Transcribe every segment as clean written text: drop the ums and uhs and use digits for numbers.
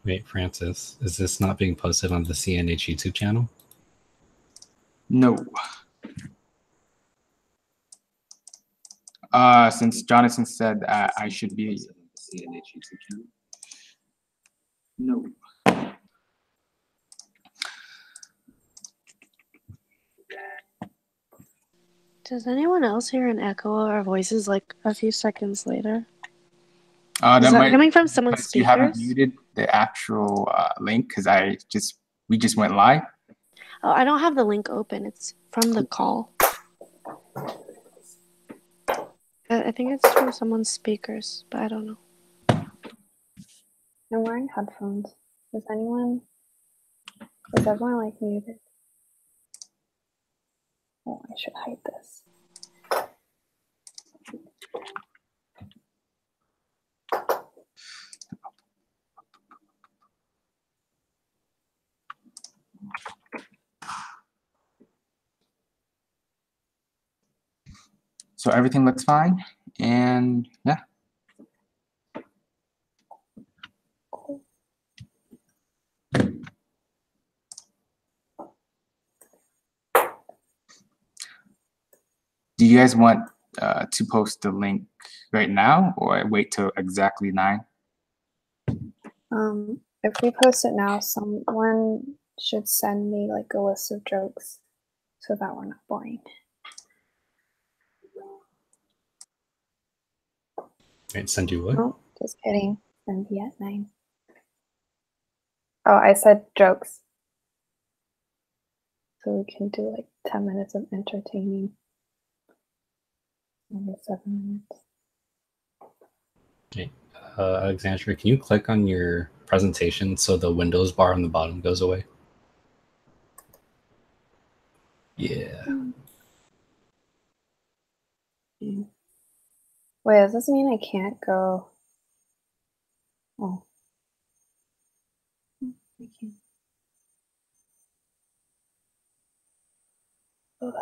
Wait, Francis, is this not being posted on the CNH YouTube channel? No. Since Jonathan said I should be CNH YouTube channel. No. Does anyone else hear an echo of our voices like a few seconds later? That Is that might coming from someone's because you haven't speakers? muted the actual link because we just went live. Oh, I don't have the link open. It's from the call. I think it's from someone's speakers, but I don't know. I'm wearing headphones. Is everyone like muted? Oh, I should hide this. So everything looks fine, and yeah. Do you guys want to post the link right now, or wait till exactly 9? If we post it now, someone should send me like a list of jokes so that we're not boring. Wait, send you what? Oh, just kidding. Send me at 9. Oh, I said jokes. So we can do like 10 minutes of entertaining. Maybe 7 minutes. Okay. Alexandra, can you click on your presentation so the Windows bar on the bottom goes away? Yeah. Wait, does this mean I can't go? Oh. I can't. Ugh.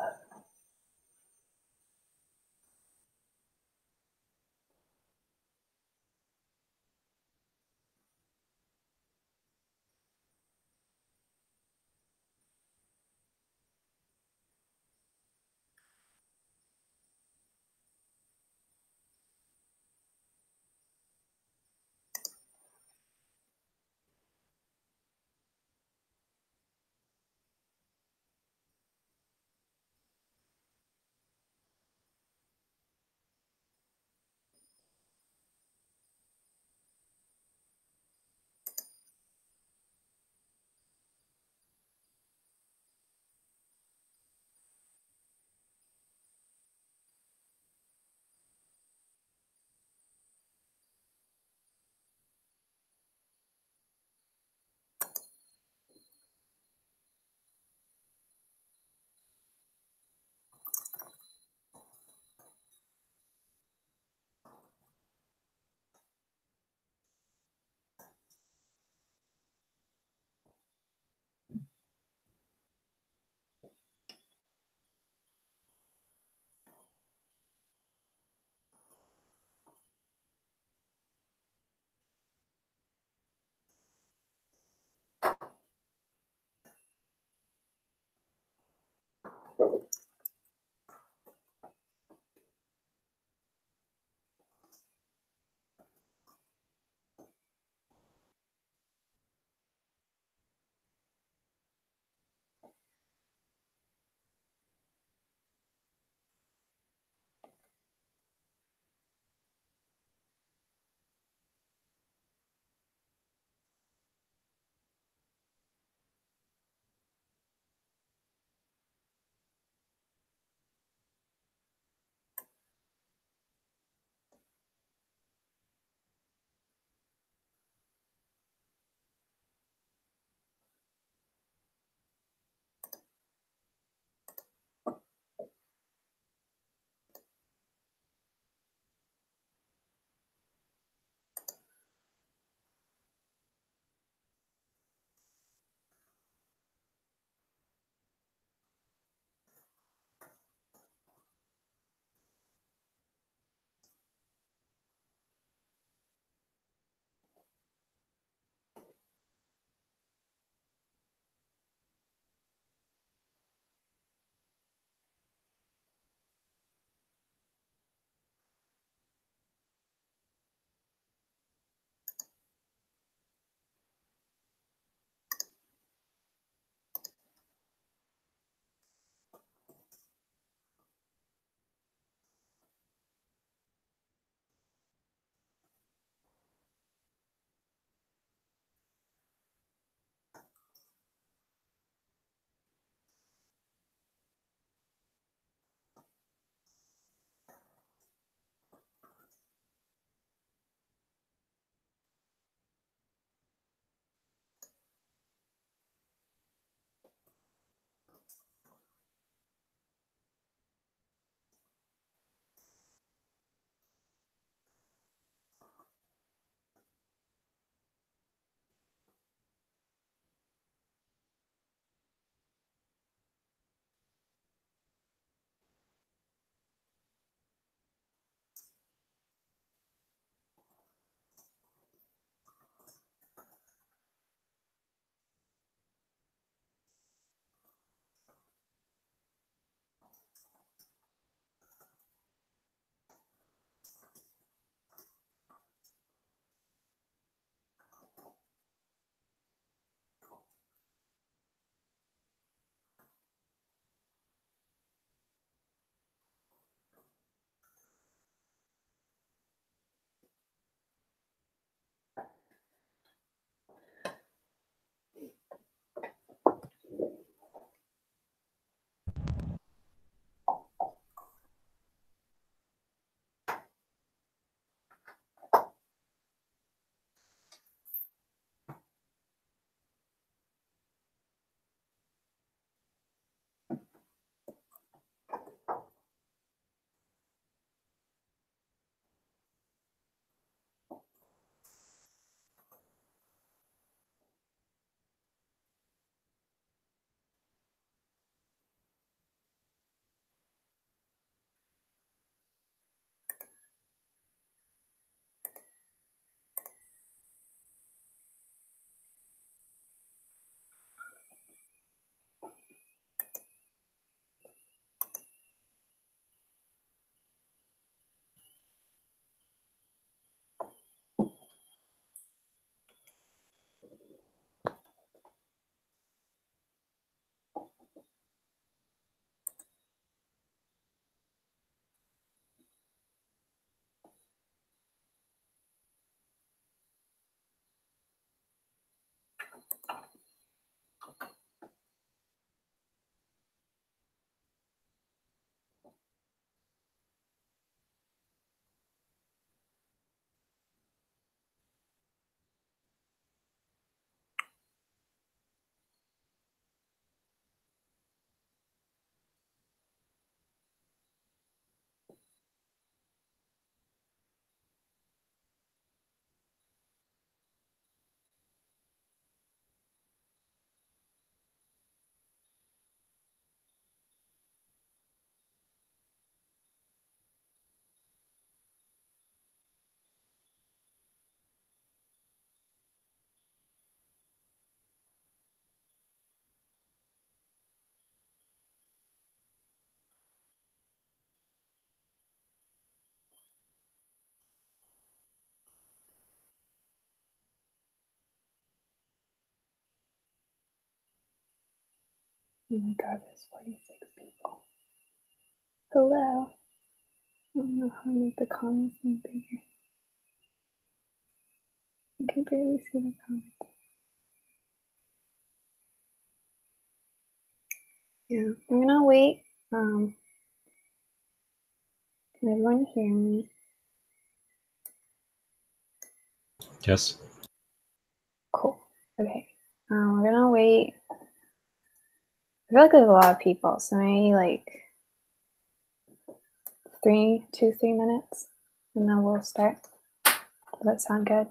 Oh my god, there's 46 people. Hello. I don't know how to make the comments any bigger. I can barely see the comments. Yeah, I'm gonna wait. Can everyone hear me? Yes. Cool. Okay. We're gonna wait. I feel like there's a lot of people, so maybe like 3 minutes, and then we'll start. Does that sound good?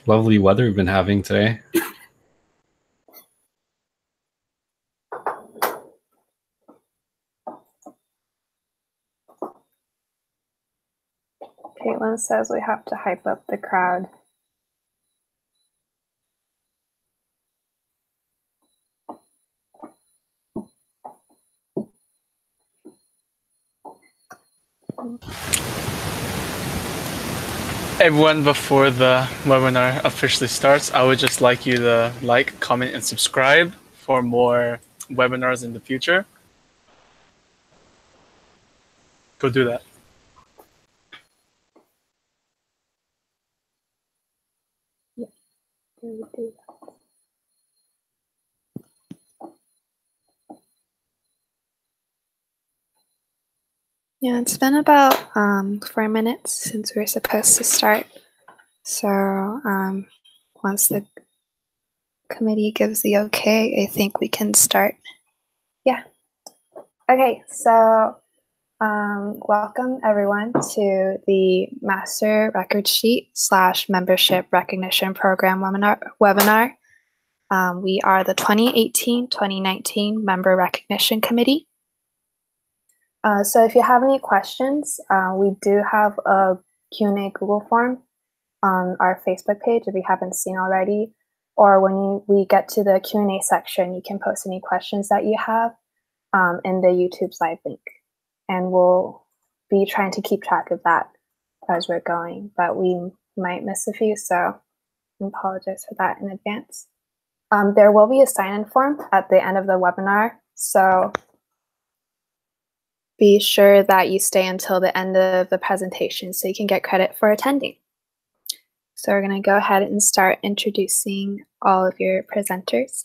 Lovely weather we've been having today. Caitlin says we have to hype up the crowd. Everyone, before the webinar officially starts, I would just like you to like, comment, and subscribe for more webinars in the future. Go do that. Yeah, it's been about 4 minutes since we were supposed to start. So once the committee gives the okay, I think we can start. Yeah. Okay, so welcome everyone to the Master Record Sheet / Membership Recognition Program webinar. We are the 2018-2019 Member Recognition Committee. So if you have any questions, we do have a Q&A Google form on our Facebook page if you haven't seen already. Or when we get to the Q&A section, you can post any questions that you have in the YouTube slide link. And we'll be trying to keep track of that as we're going, but we might miss a few, so I apologize for that in advance. There will be a sign-in form at the end of the webinar, so be sure that you stay until the end of the presentation so you can get credit for attending. So we're going to go ahead and start introducing all of your presenters.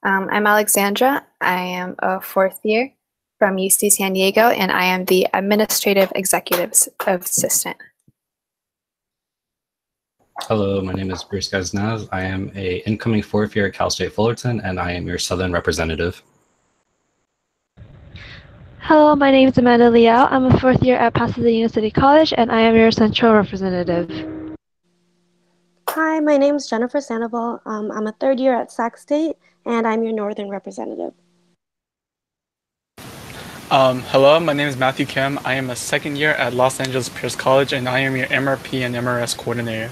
I'm Alexandra. I am a 4th year from UC San Diego, and I am the Administrative Executive Assistant. Hello, my name is Bruce Gaznaz. I am a incoming fourth year at Cal State Fullerton, and I am your Southern representative. Hello, my name is Amanda Liao. I'm a fourth year at Pasadena City College, and I am your Central representative. Hi, my name is Jennifer Sandoval. I'm a third year at Sac State, and I'm your Northern representative. Hello, my name is Matthew Kim. I am a second year at Los Angeles Pierce College, and I am your MRP and MRS coordinator.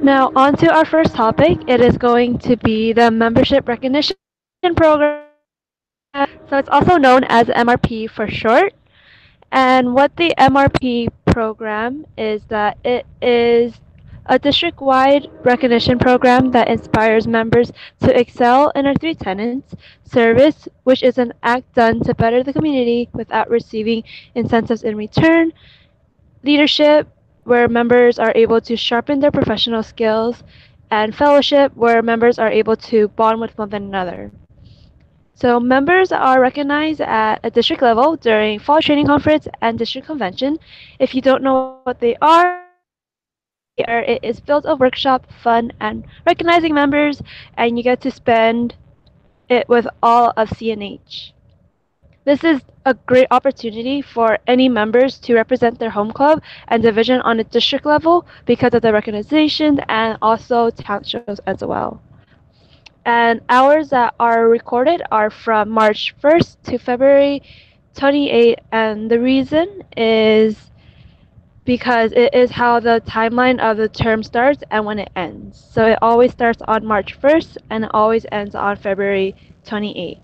Now, on to our first topic. It is going to be the Membership Recognition Program. So it's also known as MRP for short. And what the MRP program is that it is a district-wide recognition program that inspires members to excel in our three tenets: service, which is an act done to better the community without receiving incentives in return; leadership, where members are able to sharpen their professional skills; and fellowship, where members are able to bond with one another. So members are recognized at a district level during fall training conference and district convention. If you don't know what they are, it is filled of workshop, fun, and recognizing members, and you get to spend it with all of CNH. This is a great opportunity for any members to represent their home club and division on a district level because of the recognition and also talent shows as well. And hours that are recorded are from March 1st to February 28th, and the reason is because it is how the timeline of the term starts and when it ends. So it always starts on March 1st and it always ends on February 28th.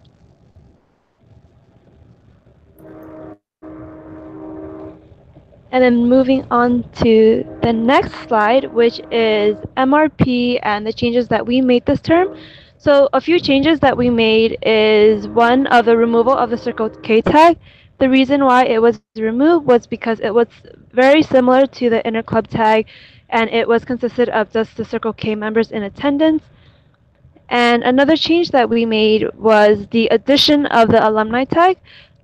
And then moving on to the next slide, which is MRP and the changes that we made this term. So a few changes that we made is one of the removal of the Circle K tag. The reason why it was removed was because it was very similar to the interclub tag, and it was consisted of just the Circle K members in attendance. And another change that we made was the addition of the alumni tag.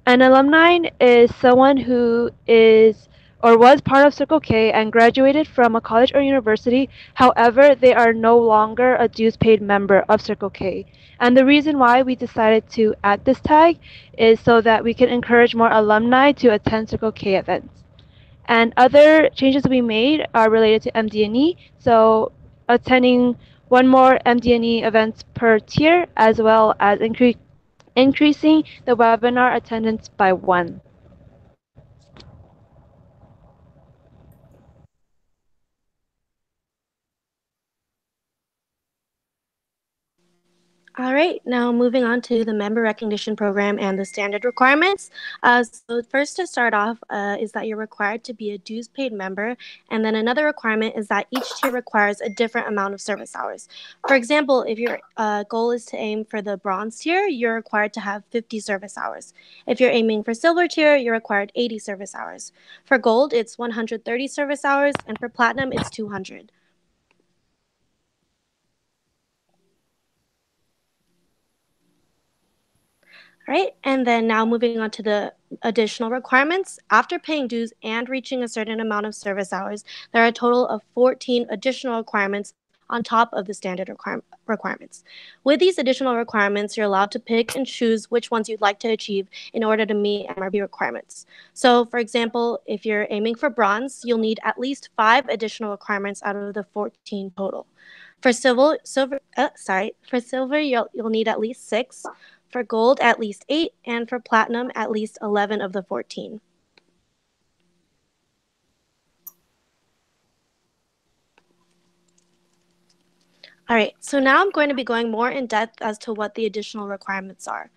An alumni is someone who is or was part of Circle K and graduated from a college or university. However, they are no longer a dues paid member of Circle K. And the reason why we decided to add this tag is so that we can encourage more alumni to attend Circle K events. And other changes we made are related to MD&E, so attending one more MD&E events per tier, as well as increasing the webinar attendance by 1. All right, now moving on to the member recognition program and the standard requirements. So first to start off is that you're required to be a dues paid member. And then another requirement is that each tier requires a different amount of service hours. For example, if your goal is to aim for the bronze tier, you're required to have 50 service hours. If you're aiming for silver tier, you're required 80 service hours. For gold, it's 130 service hours, and for platinum, it's 200. Right, and then now moving on to the additional requirements. After paying dues and reaching a certain amount of service hours, there are a total of 14 additional requirements on top of the standard requirements. With these additional requirements, you're allowed to pick and choose which ones you'd like to achieve in order to meet MRP requirements. So, for example, if you're aiming for bronze, you'll need at least 5 additional requirements out of the 14 total. For silver, you'll need at least 6. For gold, at least 8, and for platinum, at least 11 of the 14. All right, so now I'm going to be going more in depth as to what the additional requirements are.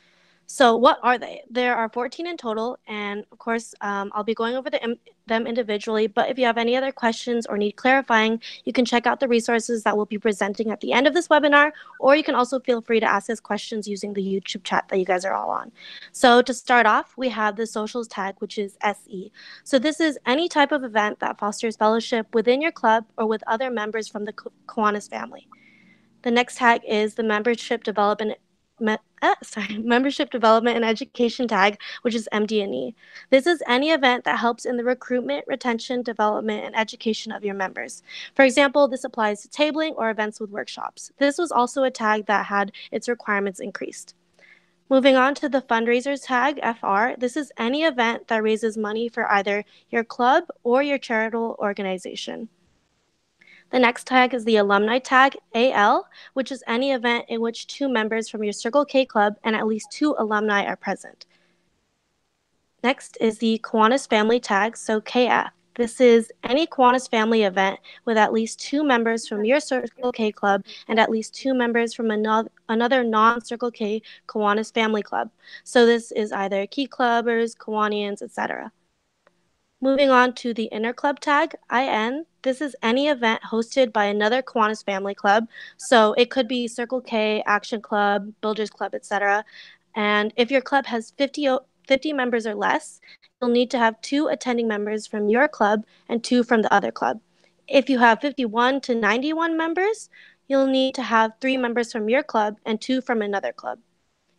So what are they? There are 14 in total, and of course, I'll be going over them individually, but if you have any other questions or need clarifying, you can check out the resources that we'll be presenting at the end of this webinar, or you can also feel free to ask us questions using the YouTube chat that you guys are all on. So to start off, we have the socials tag, which is SE. So this is any type of event that fosters fellowship within your club or with other members from the Kiwanis family. The next tag is the membership development membership development and education tag, which is MD&E. This is any event that helps in the recruitment, retention, development, and education of your members. For example, this applies to tabling or events with workshops. This was also a tag that had its requirements increased. Moving on to the fundraisers tag, FR, this is any event that raises money for either your club or your charitable organization. The next tag is the alumni tag, AL, which is any event in which 2 members from your Circle K club and at least 2 alumni are present. Next is the Kiwanis family tag, so KF. This is any Kiwanis family event with at least 2 members from your Circle K club and at least 2 members from another non-Circle K Kiwanis family club. So this is either Key Clubbers, Kiwanians, etc. Moving on to the interclub tag, IN. This is any event hosted by another Kiwanis family club. So it could be Circle K, Action Club, Builders Club, etc. And if your club has 50 members or less, you'll need to have 2 attending members from your club and 2 from the other club. If you have 51 to 91 members, you'll need to have 3 members from your club and 2 from another club.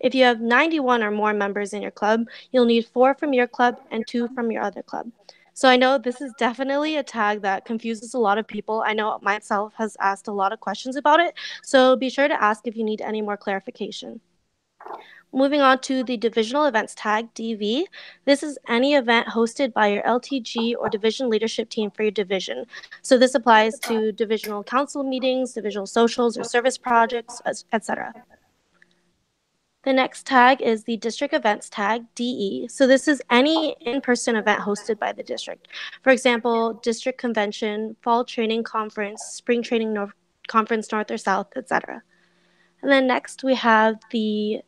If you have 91 or more members in your club, you'll need 4 from your club and 2 from your other club. So I know this is definitely a tag that confuses a lot of people. I know myself has asked a lot of questions about it, so be sure to ask if you need any more clarification. Moving on to the divisional events tag, DV. This is any event hosted by your LTG or division leadership team for your division. So this applies to divisional council meetings, divisional socials or service projects, etc. The next tag is the district events tag, DE. So this is any in-person event hosted by the district. For example, district convention, fall training conference, spring training conference north or south, etc. And then next we have the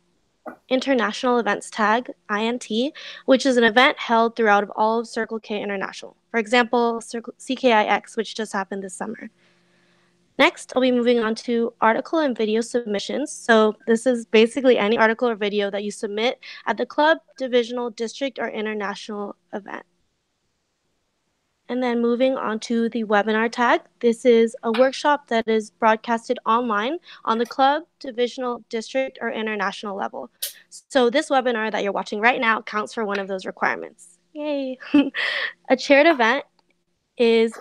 international events tag, INT, which is an event held throughout all of Circle K International. For example, CKIX, which just happened this summer. Next, I'll be moving on to article and video submissions. So this is basically any article or video that you submit at the club, divisional, district, or international event. And then moving on to the webinar tag. This is a workshop that is broadcasted online on the club, divisional, district, or international level. So this webinar that you're watching right now counts for one of those requirements. Yay! A chaired event is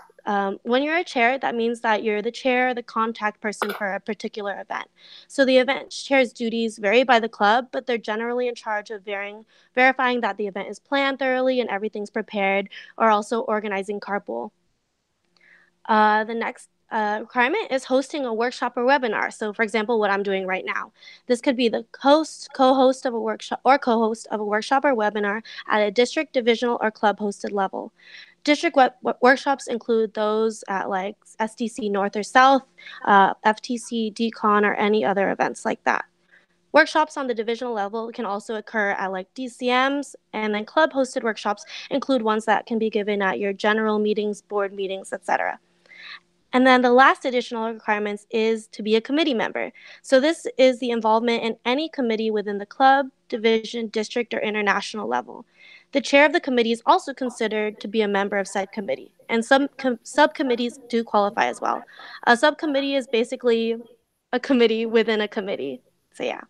when you're a chair, that means that you're the chair or the contact person for a particular event. So the event chair's duties vary by the club, but they're generally in charge of verifying that the event is planned thoroughly and everything's prepared, or also organizing carpool. The next requirement is hosting a workshop or webinar. So for example, what I'm doing right now. This could be the host, co-host of a workshop, or co-host of a workshop or webinar at a district, divisional, or club hosted level. District workshops include those at like SDC North or South, FTC, DCON, or any other events like that. Workshops on the divisional level can also occur at like DCMs, and then club hosted workshops include ones that can be given at your general meetings, board meetings, etc. And then the last additional requirements is to be a committee member. So this is the involvement in any committee within the club, division, district, or international level. The chair of the committee is also considered to be a member of said committee, and some subcommittees do qualify as well. A subcommittee is basically a committee within a committee. So yeah.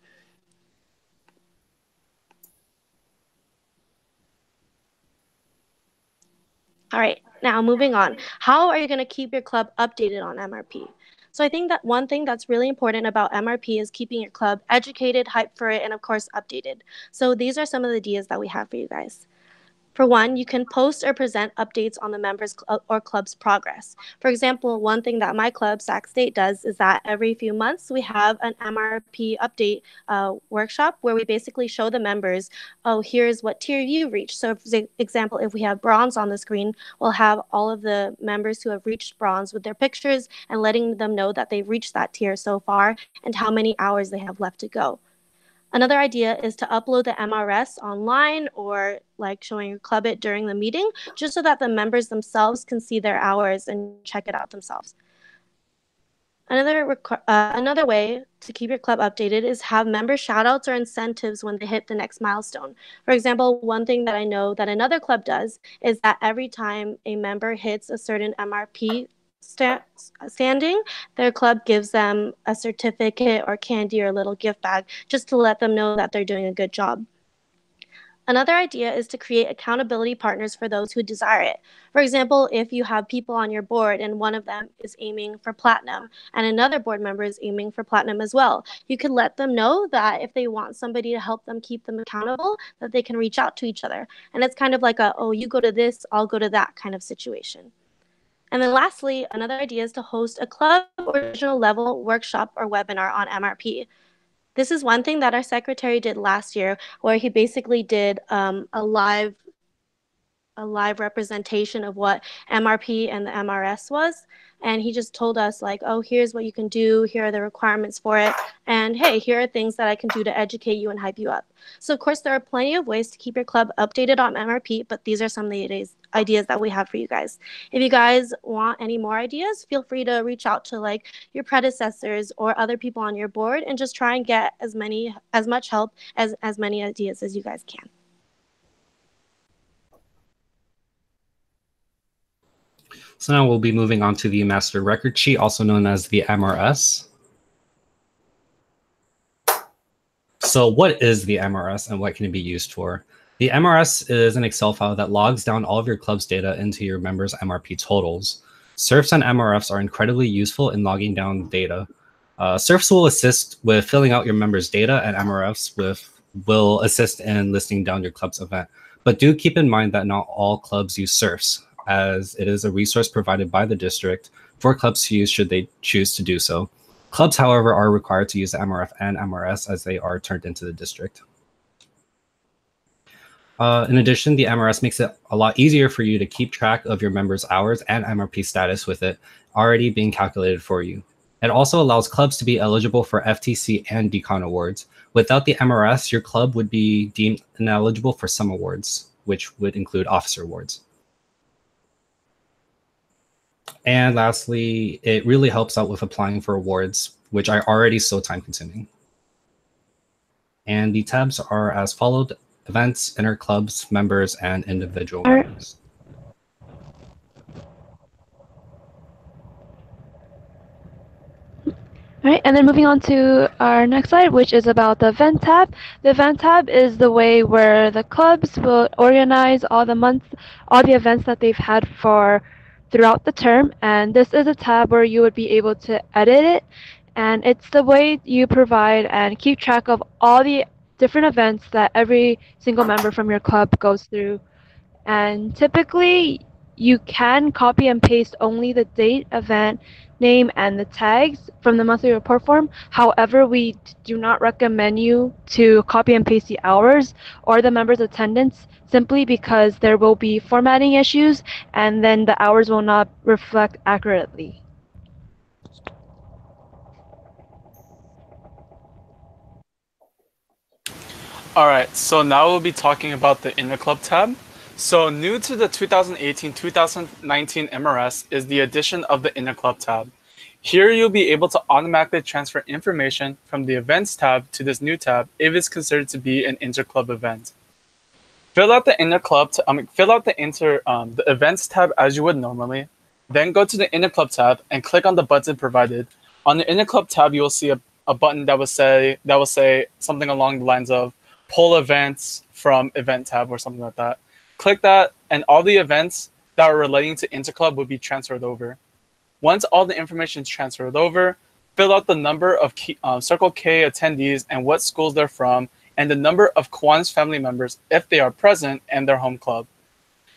All right, now moving on. How are you going to keep your club updated on MRP? So I think that one thing that's really important about MRP is keeping your club educated, hyped for it, and of course updated. So these are some of the ideas that we have for you guys. For one, you can post or present updates on the members or club's progress. For example, one thing that my club, Sac State, does is that every few months we have an MRP update workshop where we basically show the members, oh, here's what tier you reached. So for example, if we have bronze on the screen, we'll have all of the members who have reached bronze with their pictures and letting them know that they've reached that tier so far and how many hours they have left to go. Another idea is to upload the MRS online or like showing your club it during the meeting, just so that the members themselves can see their hours and check it out themselves. Another way to keep your club updated is have member shoutouts or incentives when they hit the next milestone. For example, one thing that I know that another club does is that every time a member hits a certain MRP standing, their club gives them a certificate or candy or a little gift bag just to let them know that they're doing a good job. Another idea is to create accountability partners for those who desire it. For example, if you have people on your board and one of them is aiming for platinum and another board member is aiming for platinum as well, you could let them know that if they want somebody to help them keep them accountable, that they can reach out to each other. And it's kind of like a, oh, you go to this, I'll go to that kind of situation. And then lastly, another idea is to host a club or regional level workshop or webinar on MRP. This is one thing that our secretary did last year, where he basically did a live representation of what MRP and the MRS was. And he just told us like, oh, here's what you can do. Here are the requirements for it. And hey, here are things that I can do to educate you and hype you up. So of course, there are plenty of ways to keep your club updated on MRP, but these are some of the ideas that we have for you guys. If you guys want any more ideas, feel free to reach out to like your predecessors or other people on your board and just try and get as much help as many ideas as you guys can. So now we'll be moving on to the master record sheet, also known as the MRS. So what is the MRS and what can it be used for? The MRS is an Excel file that logs down all of your club's data into your members' MRP totals. SERFs and MRFs are incredibly useful in logging down data. SERFs will assist with filling out your members' data, and MRFs will assist in listing down your club's event. But do keep in mind that not all clubs use SERFs, as it is a resource provided by the district for clubs to use should they choose to do so. Clubs, however, are required to use the MRF and MRS as they are turned into the district. In addition, the MRS makes it a lot easier for you to keep track of your members' hours and MRP status with it already being calculated for you. It also allows clubs to be eligible for FTC and DCON awards. Without the MRS, your club would be deemed ineligible for some awards, which would include officer awards. And lastly, it really helps out with applying for awards, which are already so time-consuming. And the tabs are as followed: events, inner clubs, members, and individual members. All right, and then moving on to our next slide, which is about the event tab. The event tab is the way where the clubs will organize all the events that they've had throughout the term, and this is a tab where you would be able to edit it, and it's the way you provide and keep track of all the different events that every single member from your club goes through. And typically you can copy and paste only the date, event, name, and the tags from the monthly report form. However, we do not recommend you to copy and paste the hours or the members' attendance, simply because there will be formatting issues and then the hours will not reflect accurately. All right, so now we'll be talking about the Inner Club tab. So new to the 2018-2019 MRS is the addition of the Inner Club tab. Here you'll be able to automatically transfer information from the Events tab to this new tab if it's considered to be an inter-club event. Fill out the the Events tab as you would normally. Then go to the Inner Club tab and click on the button provided. On the Inner Club tab, you will see a button that will say something along the lines of pull events from Event tab or something like that. Click that, and all the events that are relating to Interclub will be transferred over. Once all the information is transferred over, fill out the number of Circle K attendees and what schools they're from, and the number of Kiwanis family members if they are present and their home club.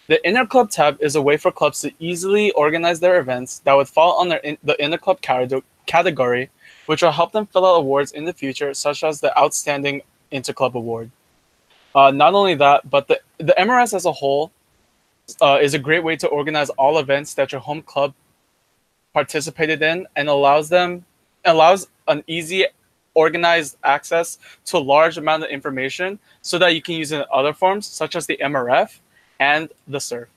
The Inner Club tab is a way for clubs to easily organize their events that would fall under the Inner Club category, which will help them fill out awards in the future, such as the Outstanding Interclub Award. Not only that, but the MRS as a whole is a great way to organize all events that your home club participated in, and allows an easy, organized access to a large amount of information so that you can use it in other forms, such as the MRF and the SERF.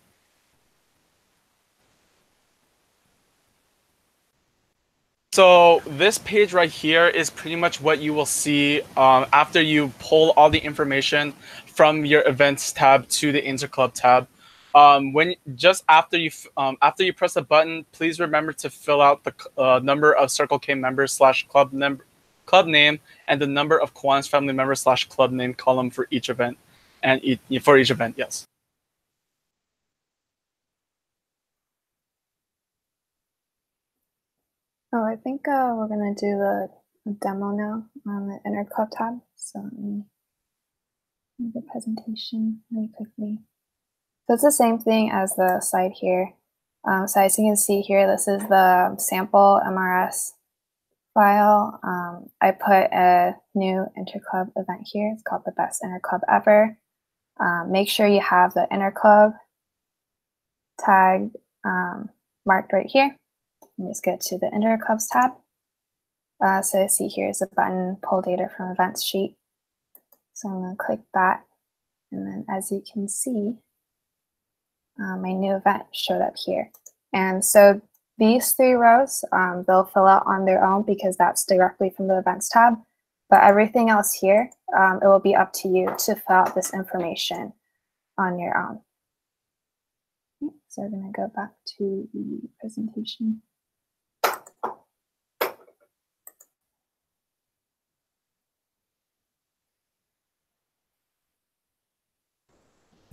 So this page right here is pretty much what you will see after you pull all the information from your Events tab to the Interclub tab. when just after you press the button, please remember to fill out the number of Circle K members / club name and the number of Kiwanis family members / club name column for each event, and for each event, yes. Oh, I think we're gonna do the demo now on the Inner Club tab. So let me do the presentation really quickly. So it's the same thing as the slide here. So as you can see here, this is the sample MRS file. I put a new interclub event here. It's called the Best Interclub Ever. Make sure you have the interclub tag marked right here. And just get to the interclubs tab. So see here is a button, pull data from events sheet. So I'm going to click that. And then as you can see, my new event showed up here. And so these 3 rows, they'll fill out on their own because that's directly from the events tab. But everything else here, it will be up to you to fill out this information on your own. So we're going to go back to the presentation.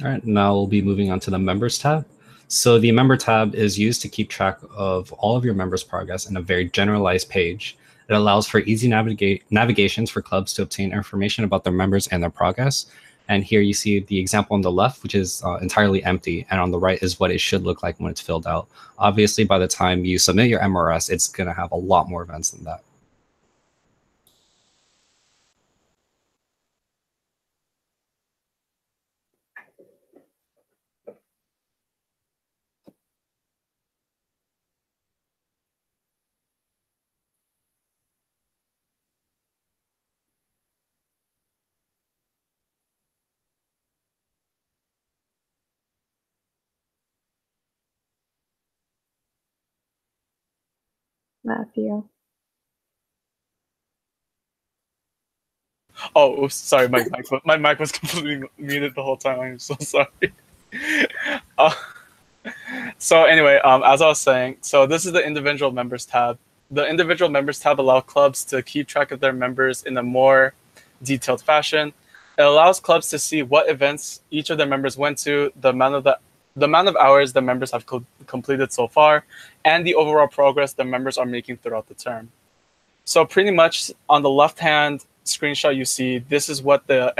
All right, now we'll be moving on to the Members tab. So the Member tab is used to keep track of all of your members' progress in a very generalized page. It allows for easy navigations for clubs to obtain information about their members and their progress. And here you see the example on the left, which is entirely empty, and on the right is what it should look like when it's filled out. Obviously, by the time you submit your MRS, it's going to have a lot more events than that. Matthew. Oh, oops, sorry, my mic was completely muted the whole time. I'm so sorry. So anyway, as I was saying, so this is the individual members tab. The individual members tab allows clubs to keep track of their members in a more detailed fashion. It allows clubs to see what events each of their members went to, the amount of hours the members have completed so far, and the overall progress the members are making throughout the term. So pretty much on the left-hand screenshot you see, this is what the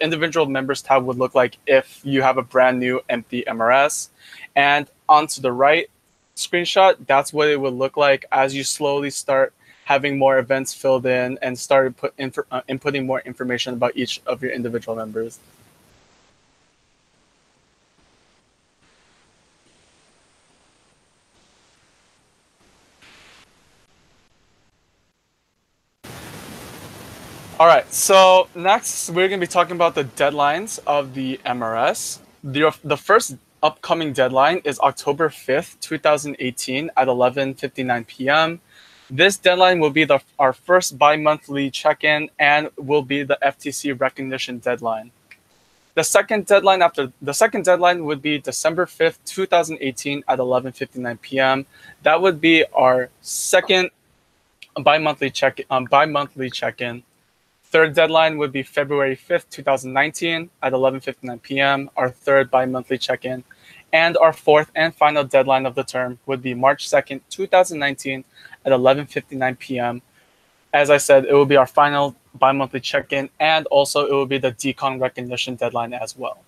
individual members tab would look like if you have a brand new empty MRS. And onto the right screenshot, that's what it would look like as you slowly start having more events filled in and started inputting more information about each of your individual members. All right, so next we're going to be talking about the deadlines of the MRS. The first upcoming deadline is October 5th, 2018 at 11:59 p.m. This deadline will be our first bi-monthly check-in and will be the FTC recognition deadline. The second deadline would be December 5th, 2018 at 11:59 p.m. That would be our second bi-monthly check-in. Third deadline would be February 5th, 2019 at 11:59 p.m., our third bi-monthly check-in. And our fourth and final deadline of the term would be March 2nd, 2019 at 11:59 p.m. As I said, it will be our final bi-monthly check-in, and also it will be the DCON recognition deadline as well.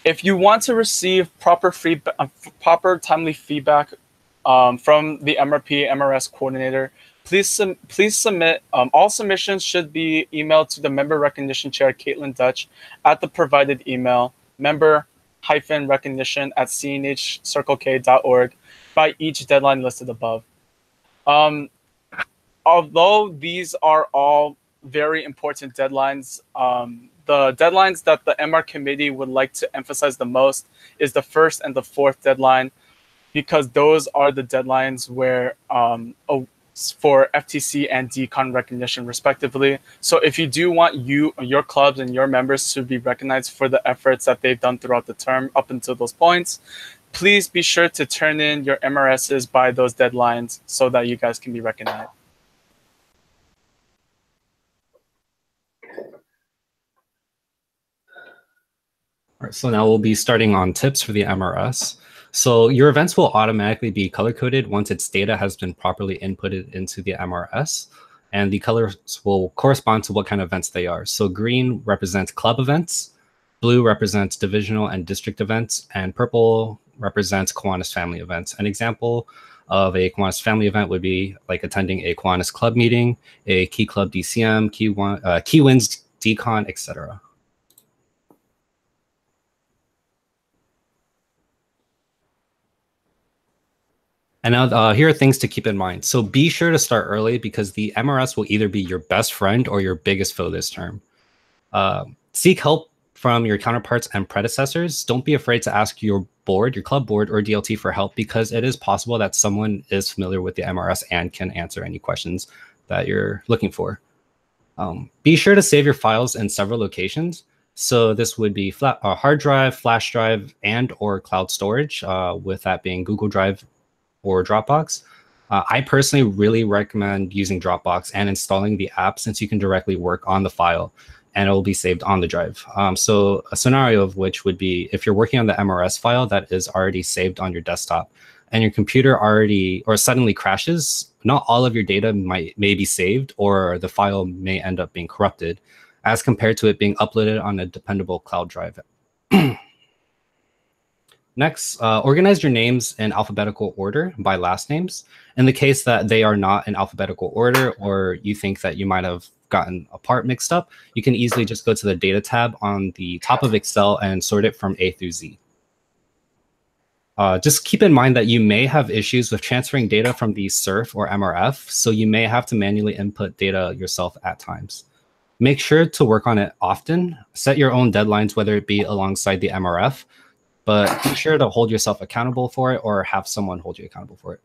If you want to receive proper timely feedback from the MRP MRS coordinator, please submit. All submissions should be emailed to the Member Recognition Chair, Caitlin Dutch, at the provided email, member-recognition@cnhcirclek.org, by each deadline listed above. Although these are all very important deadlines, the deadlines that the MR committee would like to emphasize the most is the first and the fourth deadline, because those are the deadlines where for FTC and DCON recognition, respectively. So if you do want your clubs and your members to be recognized for the efforts that they've done throughout the term up until those points, please be sure to turn in your MRSs by those deadlines so that you guys can be recognized. All right, so now we'll be starting on tips for the MRS. So your events will automatically be color-coded once its data has been properly inputted into the MRS, and the colors will correspond to what kind of events they are. So green represents club events, blue represents divisional and district events, and purple represents Kiwanis family events. An example of a Kiwanis family event would be like attending a Kiwanis club meeting, a Key Club DCM, Key Wins DCON, etc. And now here are things to keep in mind. So be sure to start early because the MRS will either be your best friend or your biggest foe this term. Seek help from your counterparts and predecessors. Don't be afraid to ask your board, your club board or DLT for help because it is possible that someone is familiar with the MRS and can answer any questions that you're looking for. Be sure to save your files in several locations. So this would be hard drive, flash drive, and or cloud storage, with that being Google Drive or Dropbox. I personally really recommend using Dropbox and installing the app since you can directly work on the file and it will be saved on the drive. So a scenario of which would be if you're working on the MRS file that is already saved on your desktop and your computer already or suddenly crashes, not all of your data may be saved or the file may end up being corrupted as compared to it being uploaded on a dependable cloud drive. Next, organize your names in alphabetical order by last names. In the case that they are not in alphabetical order or you think that you might have gotten a part mixed up, you can easily just go to the data tab on the top of Excel and sort it from A through Z. Just keep in mind that you may have issues with transferring data from the SURF or MRF, so you may have to manually input data yourself at times. Make sure to work on it often. Set your own deadlines, whether it be alongside the MRF, but be sure to hold yourself accountable for it or have someone hold you accountable for it.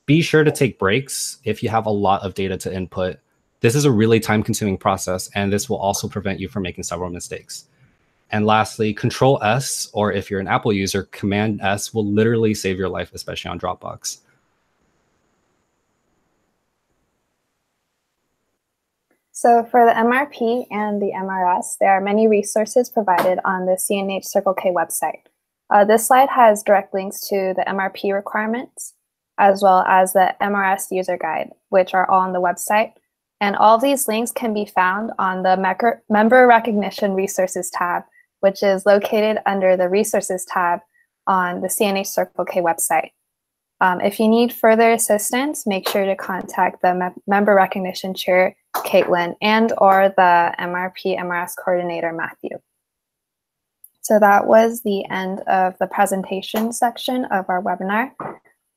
Be sure to take breaks if you have a lot of data to input. This is a really time-consuming process, and this will also prevent you from making several mistakes. And lastly, Control S, or if you're an Apple user, Command S will literally save your life, especially on Dropbox. So for the MRP and the MRS, there are many resources provided on the CNH Circle K website. This slide has direct links to the MRP requirements, as well as the MRS user guide, which are all on the website. And all of these links can be found on the Member Recognition Resources tab, which is located under the Resources tab on the CNH Circle K website. If you need further assistance, make sure to contact the Member Recognition Chair, Caitlin, and or the MRP MRS Coordinator, Matthew. So that was the end of the presentation section of our webinar.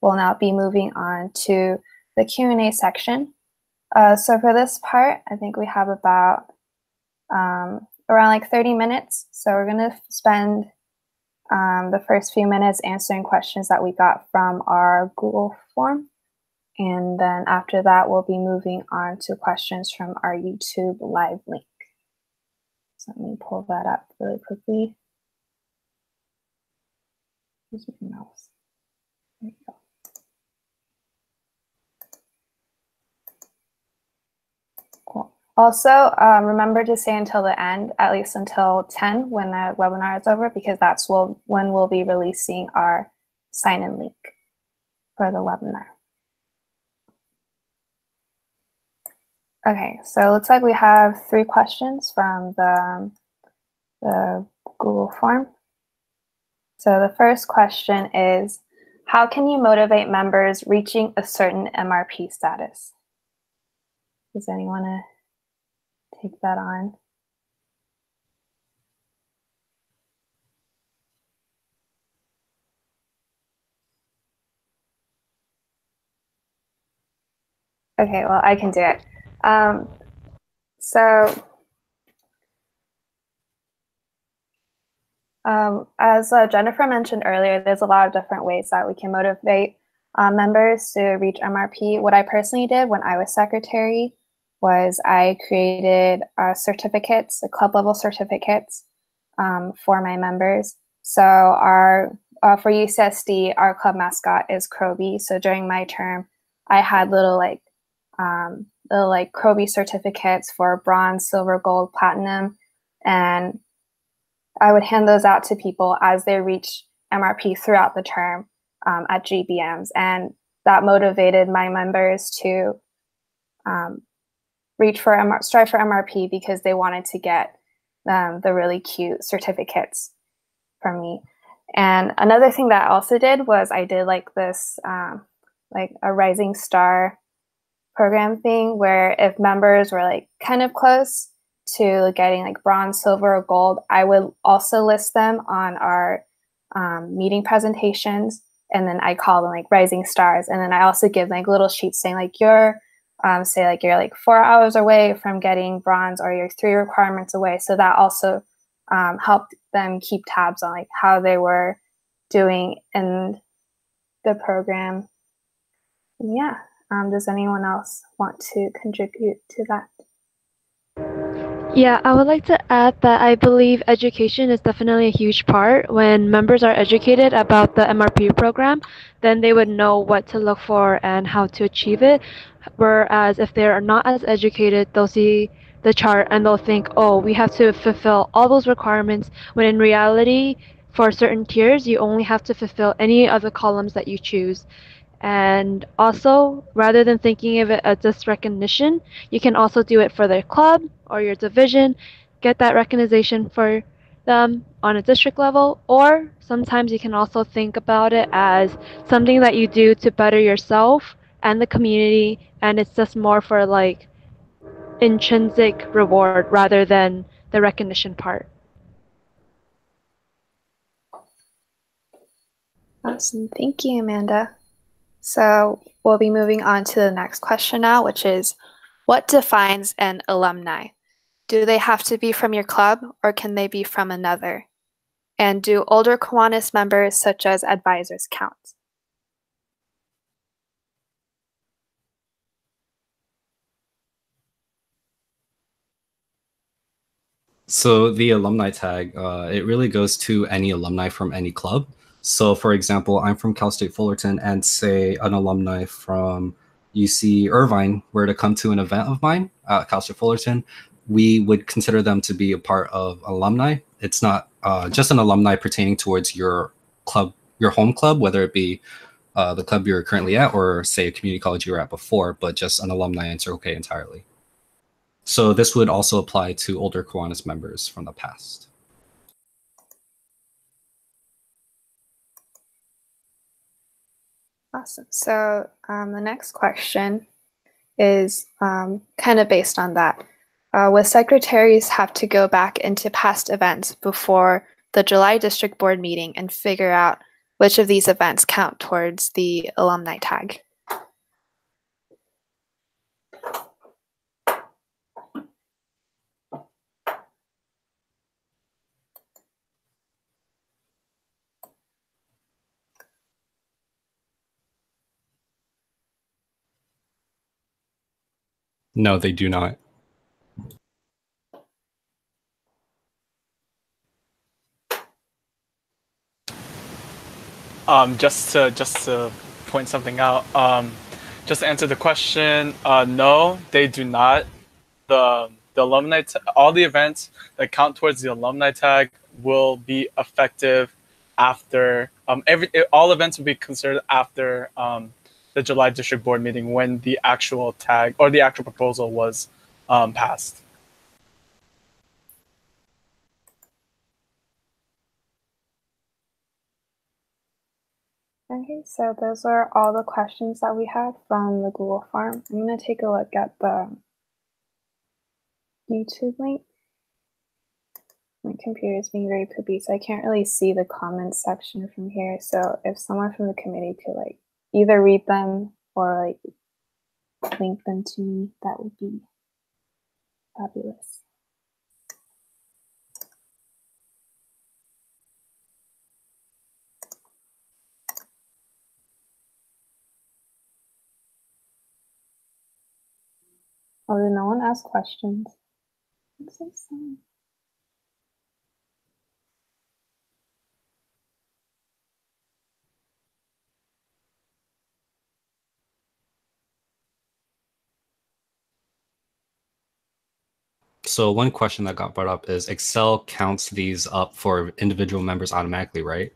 We'll now be moving on to the Q&A section. So for this part, I think we have about around like 30 minutes. So we're going to spend the first few minutes answering questions that we got from our Google form. And then after that, we'll be moving on to questions from our YouTube live link. So let me pull that up really quickly. Use my mouse. There you go. Cool. Also, remember to stay until the end, at least until 10 when the webinar is over, because that's when we'll be releasing our sign-in link for the webinar. Okay, so it looks like we have 3 questions from the Google form. So the first question is, how can you motivate members reaching a certain MRP status? Does anyone want to take that on? Okay, well, I can do it. As Jennifer mentioned earlier, there's a lot of different ways that we can motivate members to reach MRP. What I personally did when I was secretary was I created certificates, the club level certificates for my members. So for UCSD, our club mascot is Kroby. So during my term, I had little Kroby certificates for bronze, silver, gold, platinum, and I would hand those out to people as they reach MRP throughout the term at GBMs, and that motivated my members to strive for MRP because they wanted to get the really cute certificates from me. And another thing that I also did was I did this a Rising Star program thing where if members were kind of close to getting bronze, silver, or gold, I would also list them on our meeting presentations, and then I call them Rising Stars. And then I also give little sheets saying you're 4 hours away from getting bronze, or you're 3 requirements away. So that also helped them keep tabs on how they were doing in the program. And yeah, does anyone else want to contribute to that? Yeah, I would like to add that I believe education is definitely a huge part. When members are educated about the MRP program, then they would know what to look for and how to achieve it. Whereas if they are not as educated, they'll see the chart and they'll think, oh, we have to fulfill all those requirements, when in reality, for certain tiers, you only have to fulfill any of the columns that you choose. And also, rather than thinking of it as just recognition, you can also do it for their club or your division, get that recognition for them on a district level, or sometimes you can also think about it as something that you do to better yourself and the community, and it's just more for intrinsic reward rather than the recognition part. Awesome. Thank you, Amanda. So we'll be moving on to the next question now, which is, what defines an alumni? Do they have to be from your club, or can they be from another? And do older Kiwanis members, such as advisors, count? So the alumni tag, it really goes to any alumni from any club. So for example, I'm from Cal State Fullerton, and say an alumni from UC Irvine were to come to an event of mine at Cal State Fullerton, we would consider them to be a part of alumni. It's not just an alumni pertaining towards your club, your home club, whether it be the club you're currently at or say a community college you were at before, but just an alumni and Circle K entirely. So this would also apply to older Kiwanis members from the past. Awesome. So the next question is kind of based on that. Will secretaries have to go back into past events before the July district board meeting and figure out which of these events count towards the alumni tag? No, they do not. Just to point something out, just to answer the question, no, they do not. The alumni, all the events that count towards the alumni tag will be effective after all events will be considered after the July district board meeting, when the actual tag or the actual proposal was passed. Okay, so those are all the questions that we had from the Google form. I'm going to take a look at the YouTube link. My computer is being very poopy, so I can't really see the comments section from here. So if someone from the committee could either read them or link them to me, that would be fabulous. Oh, did no one ask questions? I'm so sorry. So one question that got brought up is Excel counts these up for individual members automatically, right?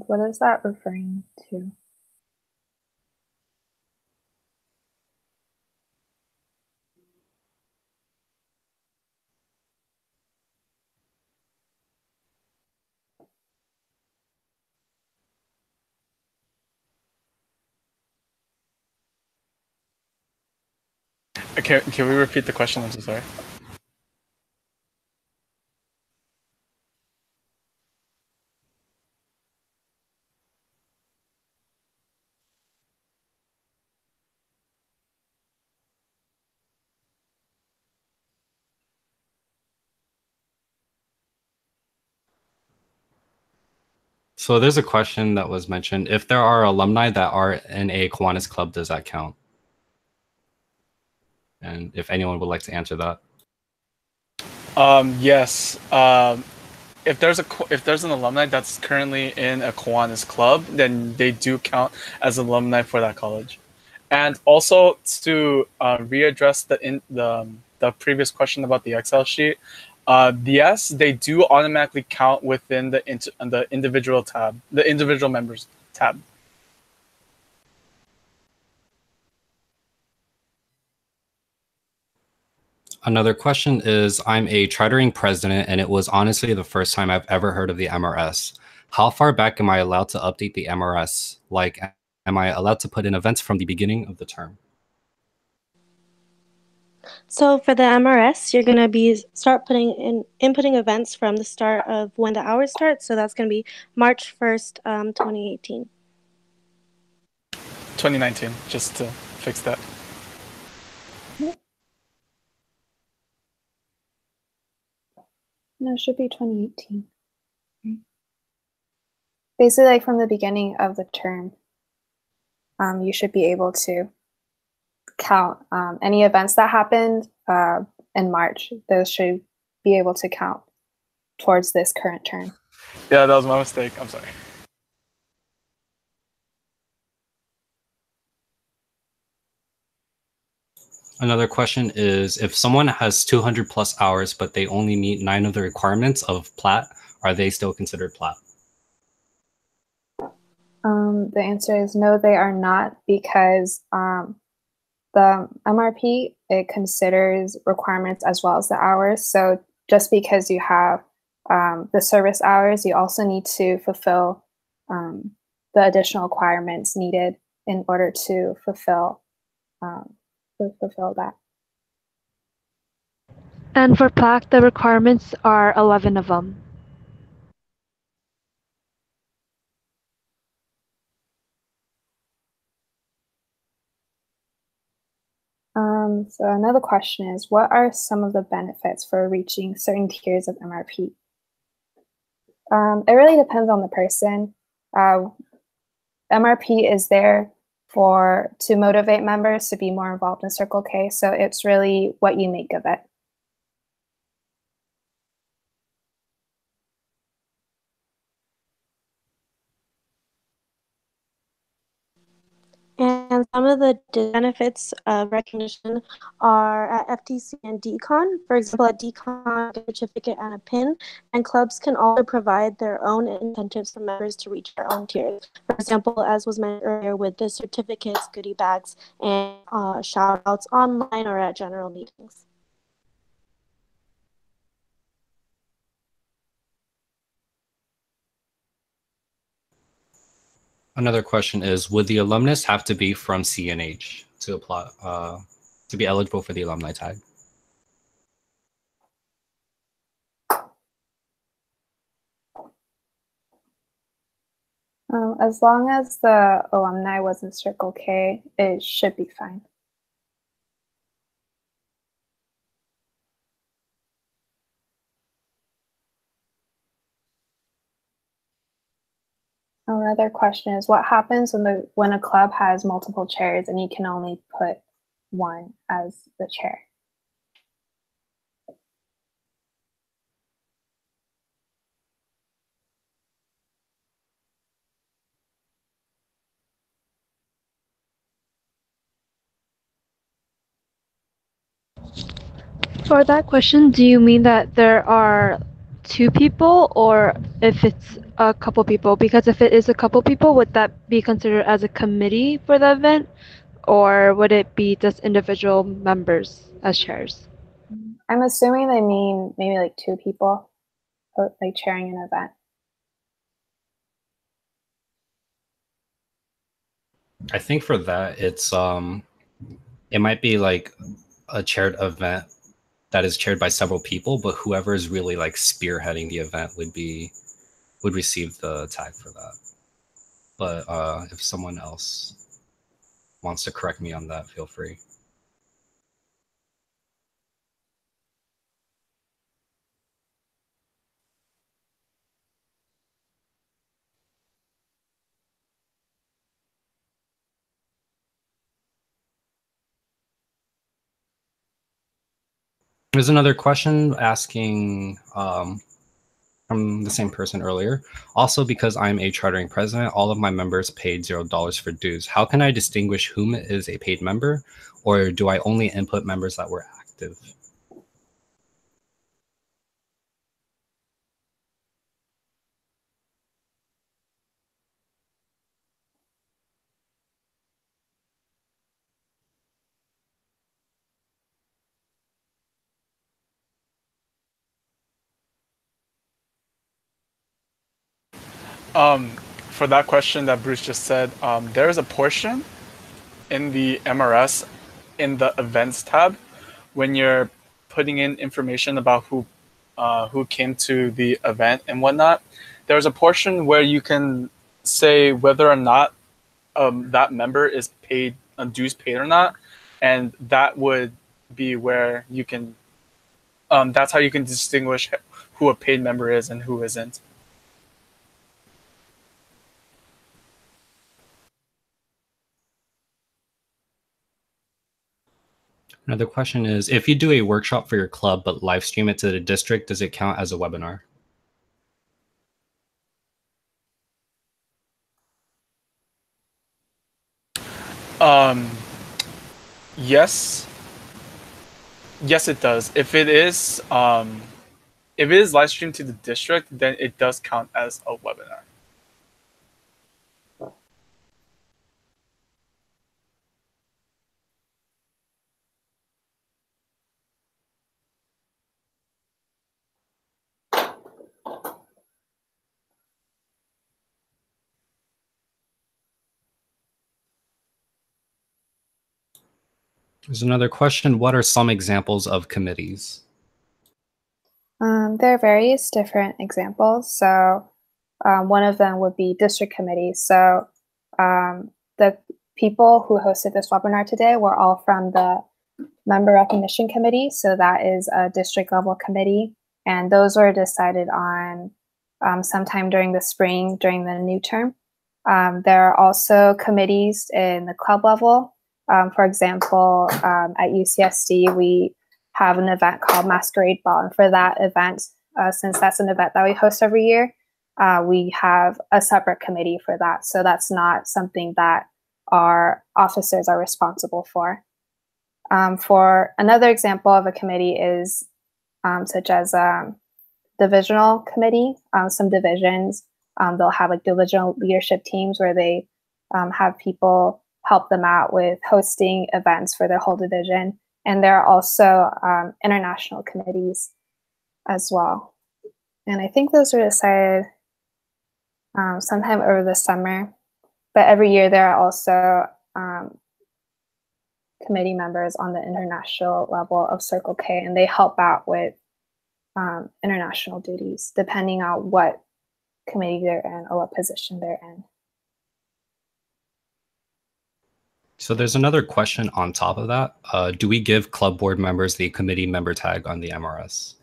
What is that referring to? Can we repeat the question? I'm so sorry. So there's a question that was mentioned. If there are alumni that are in a Kiwanis club, does that count? And if anyone would like to answer that. Yes. If there's an alumni that's currently in a Kiwanis club, then they do count as alumni for that college. And also to readdress the previous question about the Excel sheet, yes, they do automatically count within the individual tab, the individual members tab. Another question is, I'm a chartering president, and it was honestly the first time I've ever heard of the MRS. How far back am I allowed to update the MRS? Like, am I allowed to put in events from the beginning of the term? So for the MRS, you're going to be inputting events from the start of when the hours start. So that's going to be March 1st, 2018. 2019, just to fix that. No, it should be 2018. Basically, like from the beginning of the term, you should be able to count any events that happened in March. Those should be able to count towards this current term. Yeah, that was my mistake. I'm sorry. Another question is, if someone has 200 plus hours, but they only meet 9 of the requirements of Plat, are they still considered Plat? The answer is no, they are not, because the MRP, it considers requirements as well as the hours. So just because you have the service hours, you also need to fulfill the additional requirements needed in order to fulfill that. And for plaque, the requirements are 11 of them. So another question is, what are some of the benefits for reaching certain tiers of MRP? It really depends on the person. MRP is there to motivate members to be more involved in Circle K, so it's really what you make of it. And some of the benefits of recognition are at FTC and DCON. For example, at DCON, a certificate and a pin, and clubs can also provide their own incentives for members to reach their own tiers. For example, as was mentioned earlier, with the certificates, goodie bags, and shout outs online or at general meetings. Another question is, would the alumnus have to be from CNH to apply to be eligible for the alumni tag? As long as the alumni was in Circle K, it should be fine. Another question is, what happens when a club has multiple chairs and you can only put one as the chair? For that question, do you mean that there are two people or if it's a couple people? Because if it is a couple people, would that be considered as a committee for the event? Or would it be just individual members as chairs? I'm assuming they mean maybe like two people, like chairing an event. I think for that, it might be like a chaired event that is chaired by several people, but whoever is really like spearheading the event would receive the tag for that. But if someone else wants to correct me on that, feel free. There's another question asking from the same person earlier. Also, because I'm a chartering president, all of my members paid $0 for dues. How can I distinguish whom is a paid member, or do I only input members that were active? For that question that Bruce just said, there is a portion in the MRS in the events tab when you're putting in information about who came to the event and whatnot. There's a portion where you can say whether or not that member is paid dues paid or not, and that would be where you can. That's how you can distinguish who a paid member is and who isn't. Another question is, if you do a workshop for your club but live stream it to the district, does it count as a webinar? Yes. Yes, it does. If it is live streamed to the district, then it does count as a webinar. There's another question. What are some examples of committees? There are various different examples. So one of them would be district committees. So the people who hosted this webinar today were all from the Member Recognition Committee. So that is a district level committee. And those were decided on sometime during the spring, during the new term. There are also committees in the club level. For example, at UCSD, we have an event called Masquerade Ball. And for that event, since that's an event that we host every year, we have a separate committee for that. So that's not something that our officers are responsible for. For another example of a committee is such as divisional committee. Some divisions, they'll have like divisional leadership teams where they have people help them out with hosting events for their whole division. And there are also international committees as well. And I think those were decided sometime over the summer. But every year there are also committee members on the international level of Circle K, and they help out with international duties, depending on what committee they're in or what position they're in. So there's another question on top of that. Do we give club board members the committee member tag on the MRS?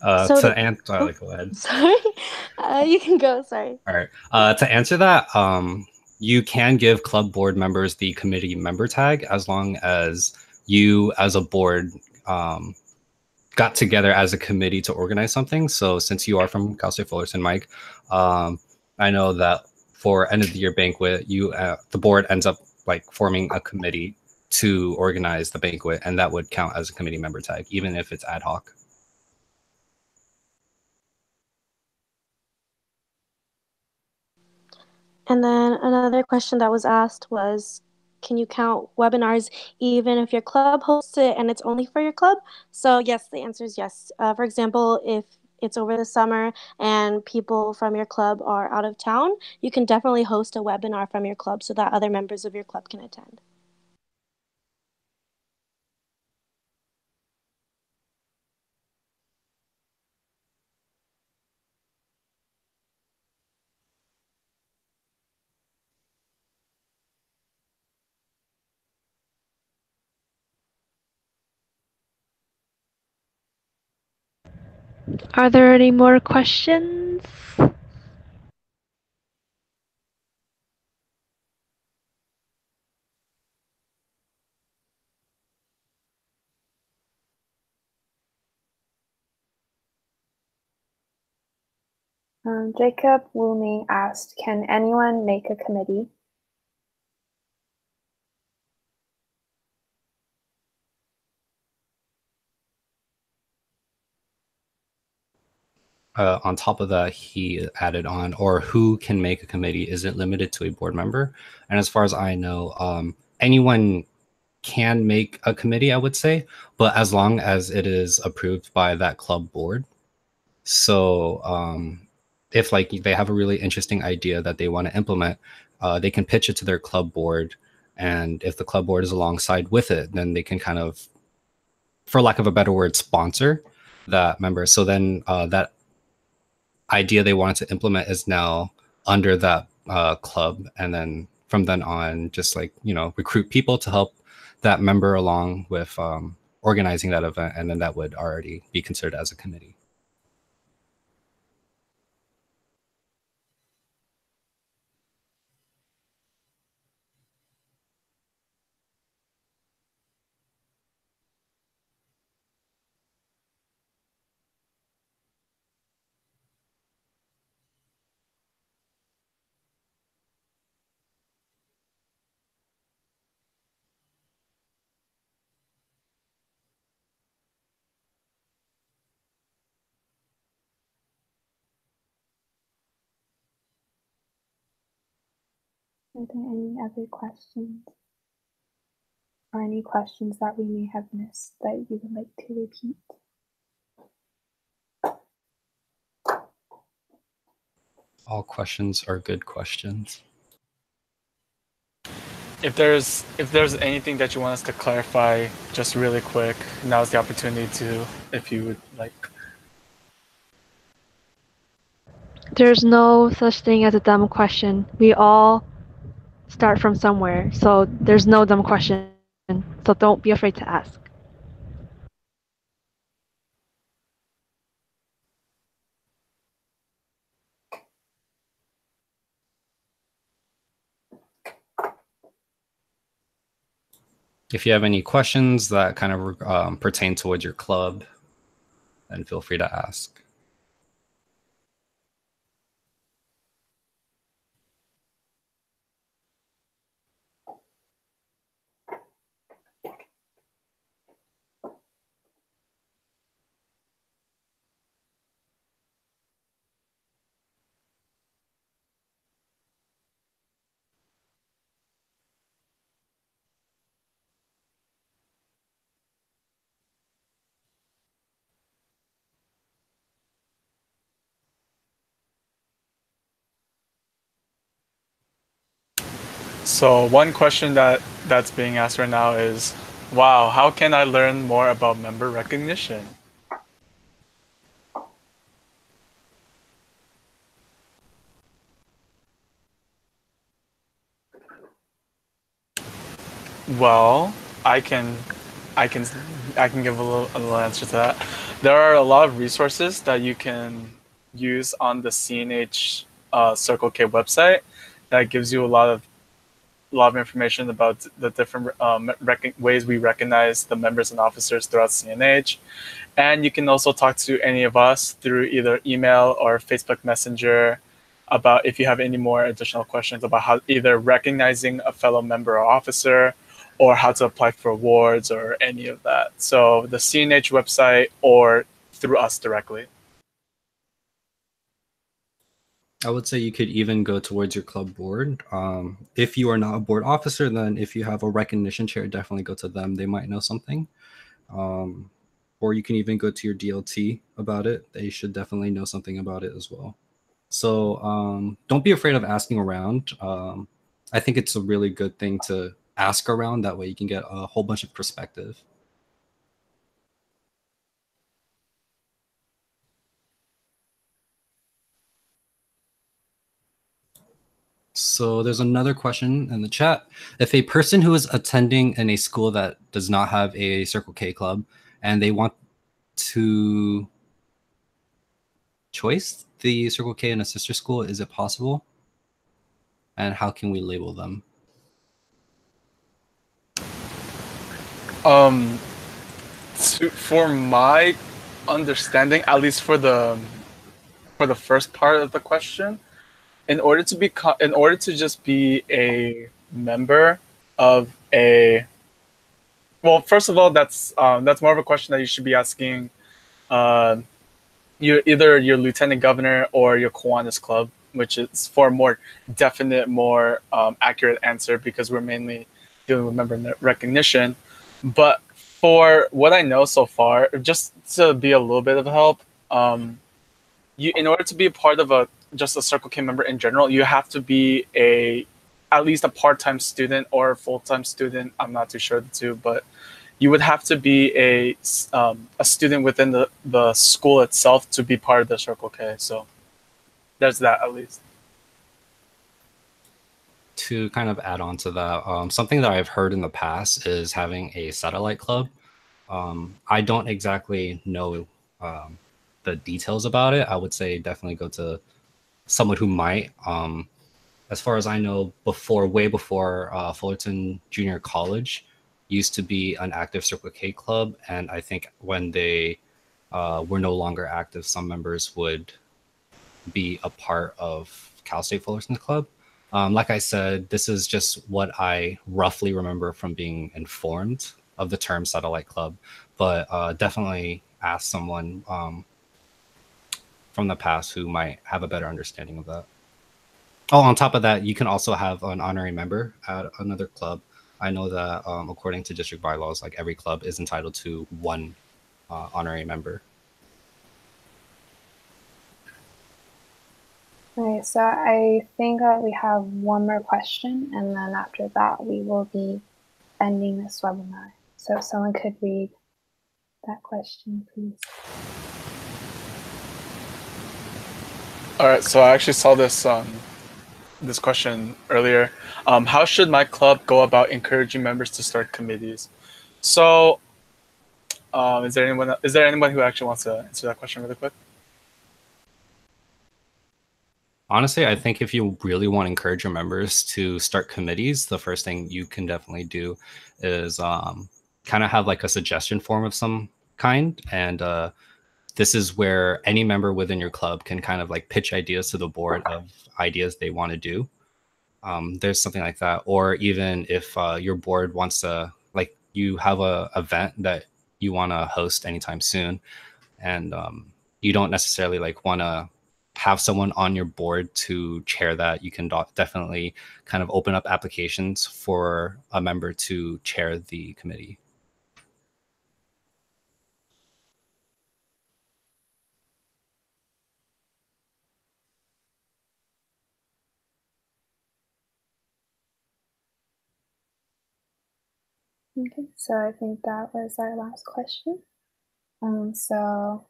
So To the- answer, go ahead. Sorry, you can go. Sorry. All right. To answer that, you can give club board members the committee member tag as long as you, as a board, got together as a committee to organize something. So since you are from Cal State Fullerton, Mike, I know that for end of the year banquet, you the board ends up like forming a committee to organize the banquet, and that would count as a committee member tag, even if it's ad hoc. And then another question that was asked was, can you count webinars even if your club hosts it and it's only for your club? So yes, the answer is yes. For example, if it's over the summer and people from your club are out of town, you can definitely host a webinar from your club so that other members of your club can attend. Are there any more questions? Jacob Wuming asked, can anyone make a committee? On top of that, he added on, or who can make a committee isn't limited to a board member. And as far as I know, anyone can make a committee, I would say, but as long as it is approved by that club board. So if like they have a really interesting idea that they want to implement, they can pitch it to their club board. And if the club board is alongside with it, then they can kind of, for lack of a better word, sponsor that member. So then that idea they wanted to implement is now under that club, and then from then on, just like recruit people to help that member along with organizing that event, and then that would already be considered as a committee. Are there any other questions? Or any questions that we may have missed that you would like to repeat? All questions are good questions. If there's anything that you want us to clarify, just really quick, now's the opportunity to, if you would like. There's no such thing as a dumb question. We all start from somewhere, so there's no dumb question. So don't be afraid to ask. If you have any questions that kind of pertain towards your club, then feel free to ask. So one question that's being asked right now is, wow, how can I learn more about member recognition? Well, I can I can give a little answer to that. There are a lot of resources that you can use on the CNH Circle K website that gives you a lot of information about the different ways we recognize the members and officers throughout CNH. And you can also talk to any of us through either email or Facebook Messenger about if you have any more additional questions about how either recognizing a fellow member or officer or how to apply for awards or any of that. So the CNH website or through us directly. I would say you could even go towards your club board. If you are not a board officer, then if you have a recognition chair, definitely go to them. They might know something. Or you can even go to your DLT about it. They should definitely know something about it as well. So don't be afraid of asking around. I think it's a really good thing to ask around. That way you can get a whole bunch of perspective. So there's another question in the chat. If a person who is attending in a school that does not have a Circle K club and they want to choice the Circle K in a sister school, is it possible? And how can we label them? For my understanding, at least for the first part of the question, in order to just be a member of a, well, first of all, that's more of a question that you should be asking either your lieutenant governor or your Kiwanis club, which is for a more definite, more accurate answer, because we're mainly dealing with member recognition. But for what I know so far, just to be a little bit of help, in order to be a part of just a Circle K member in general, you have to be at least a part-time student or a full-time student. I'm not too sure the two, but you would have to be a student within the school itself to be part of the Circle K. So there's that at least. To kind of add on to that, something that I've heard in the past is having a satellite club. I don't exactly know the details about it. I would say definitely go to someone who might. As far as I know, way before Fullerton Junior College used to be an active Circle K club, and I think when they were no longer active, some members would be a part of Cal State Fullerton's club. Like I said, this is just what I roughly remember from being informed of the term satellite club, but definitely ask someone from the past who might have a better understanding of that. Oh, on top of that, you can also have an honorary member at another club. I know that according to district bylaws, like every club is entitled to one honorary member. Okay, so I think that we have one more question, and then after that, we will be ending this webinar. So if someone could read that question, please. All right, so I actually saw this this question earlier. How should my club go about encouraging members to start committees? So, is there anyone who actually wants to answer that question really quick? Honestly, I think if you really want to encourage your members to start committees, the first thing you can definitely do is kind of have like a suggestion form of some kind. And this is where any member within your club can kind of like pitch ideas to the board of ideas they want to do. There's something like that. Or even if your board wants to, like, you have a event that you want to host anytime soon, and you don't necessarily like want to have someone on your board to chair that, you can definitely kind of open up applications for a member to chair the committee. Okay, so I think that was our last question. So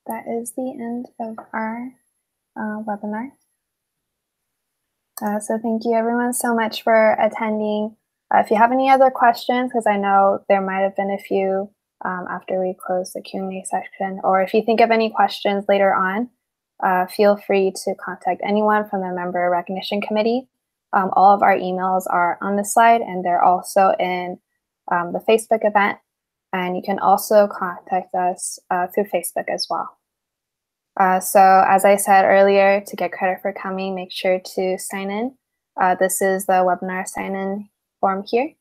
that is the end of our webinar. So thank you everyone so much for attending If you have any other questions, because I know there might have been a few after we close the Q&A section, or if you think of any questions later on, feel free to contact anyone from the Member Recognition Committee. All of our emails are on the slide, and they're also in the Facebook event. And you can also contact us through Facebook as well. So as I said earlier, to get credit for coming, make sure to sign in. This is the webinar sign-in form here.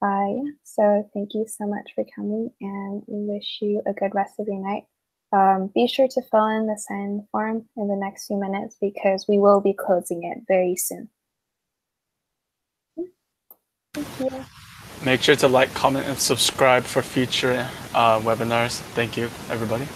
Yeah, so thank you so much for coming, and we wish you a good rest of your night. Be sure to fill in the sign form in the next few minutes because we will be closing it very soon. Thank you. Make sure to like, comment, and subscribe for future webinars. Thank you, everybody.